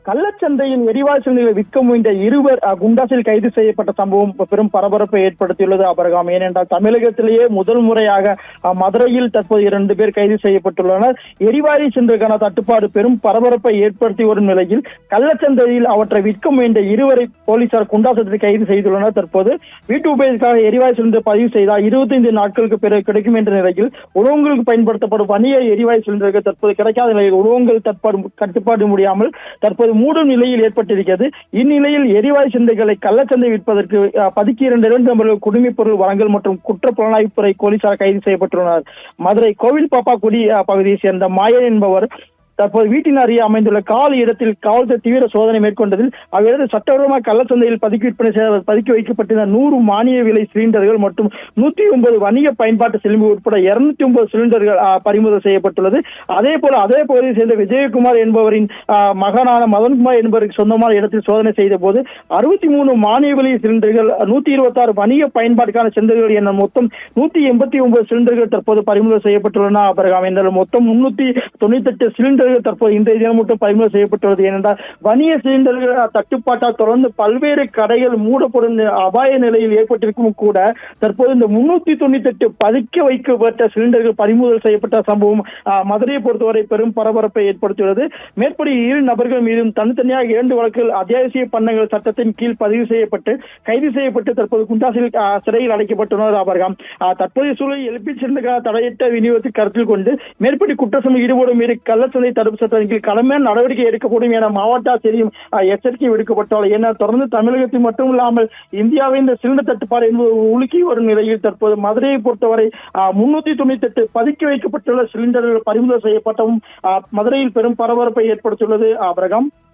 கள்ளச்சந்தையில் எரிவாயு சிலிண்டர்களை விற்க முயன்ற இருவர் குண்டாசில் கைது செய்யப்பட்ட சம்பவம் பெரும் பரபரப்பை ஏற்படுத்தியுள்ளது அபரகாம். ஏனென்றால் தமிழகத்திலேயே முதல் முறையாக மதுரையில் தற்போது 2 பேர் கைது செய்யப்பட்டுள்ளனர். எரிவாயு சிலிண்டருக்கான தட்டுப்பாடு பெரும் பரபரப்பை ஏற்படுத்தி வரும் நிலையில் கள்ளச்சந்தையில் அவற்றை விற்க முயன்ற இருவரை போலீசார் குண்டாசத்தில் கைது செய்துள்ளனர். தற்போது வீட்டு உபயோகத்திற்காக எரிவாயு சிலிண்டர் பதிவு செய்தால் 25 நாட்களுக்கு பிறகு கிடைக்கும் என்ற நிலையில் உணவுகளுக்கு பயன்படுத்தப்படும் வணிக எரிவாயு சிலிண்டர்கள் தற்போது கிடைக்காத நிலையில் உணவுகள் கட்டுப்பாடு முடியாமல் தற்போது மூடும் நிலையில் ஏற்பட்டிருக்கிறது. இந்நிலையில் எரிவாயு சிலிண்டர்களை கள்ளச்சந்தை விற்பதற்கு பதுக்கி 2 நபர்கள் குடிமைப் பொருள் வழங்கல் மற்றும் குற்ற புலனாய்வுத்துறை போலீசார் கைது செய்யப்பட்டுள்ளனர். மதுரை கோவில் பாப்பாக்குடி பகுதியை சேர்ந்த மாயன் என்பவர் தற்போது வீட்டின் அருகே அமைந்துள்ள காலி இடத்தில் காவல்துறை தீவிர சோதனை மேற்கொண்டதில் அவ்விடத்தில் சட்டவிரோதமாக கள்ளச்சந்தையில் பதுக்கி வைக்கப்பட்டிருந்த 100 மானிய விலை சிலிண்டர்கள் மற்றும் 109 வணிக பயன்பாட்டு சிலிண்டர் உட்பட 209 சிலிண்டர்கள் பறிமுதல் செய்யப்பட்டுள்ளது. அதே பகுதியை சேர்ந்த விஜயகுமார் என்பவரின் மகனான மதன்குமார் என்பவருக்கு சொந்தமான இடத்தில் சோதனை செய்த போது 63 மானிய விலை சிலிண்டர்கள், 126 வணிக பயன்பாட்டுக்கான சிலிண்டர்கள் என மொத்தம் 189 சிலிண்டர்கள் தற்போது பறிமுதல் செய்யப்பட்டுள்ளன. அபரகாம் என்றால் மொத்தம் 398 சிலிண்டர் தற்போது இன்றைய தினம் மட்டும் பறிமுதல் செய்யப்பட்டுள்ளது. ஏனென்றால் வணிக சிலிண்டர்கள் தட்டுப்பாட்டால் தொடர்ந்து பல்வேறு கடைகள் மூடப்படும் அபாய நிலையில் ஏற்பட்டிருக்கும் கூட தற்போது இந்த 398 பதுக்கி வைக்கப்பட்ட சிலிண்டர்கள் பறிமுதல் செய்யப்பட்ட சம்பவம் மதுரையை பொறுத்தவரை பெரும் பரபரப்பை ஏற்படுத்தியுள்ளது. மேற்படி 2 நபர்கள் மீதும் தனித்தனியாக 2 வழக்குகள் அத்தியாவசிய பண்டங்கள் சட்டத்தின் கீழ் பதிவு செய்யப்பட்டு கைது செய்யப்பட்டு தற்போது குண்டாசில் சிறையில் அடைக்கப்பட்டுள்ளனர். அபரகாம் தற்போதைய சூழலில் எல்பிஜி சிலிண்டருக்கான தடையற்ற விநியோகத்தை கருத்தில் கொண்டு மேற்படி குற்றச்சம்பவம் ஈடுபடும் மீறி கள்ளச்சந்தை தடுப்பு சட்டத்தின் கீழ் கடுமையான நடவடிக்கை எடுக்கப்படும் என மாவட்ட ஆட்சியரையும் எச்சரிக்கை விடுக்கப்பட்டுள்ளது. என தொடர்ந்து தமிழகத்தில் மட்டும் இல்லாமல் இந்தியாவில் இந்த சிலிண்டர் தட்டுப்பாடு என்பது உலுக்கி வரும் நிலையில் தற்போது மதுரையை பொறுத்தவரை 398 பதுக்கி வைக்கப்பட்டுள்ள சிலிண்டர்கள் பறிமுதல் செய்யப்பட்டவும் மதுரையில் பெரும் பரபரப்பை ஏற்படுத்தியுள்ளது. அபரகாம்.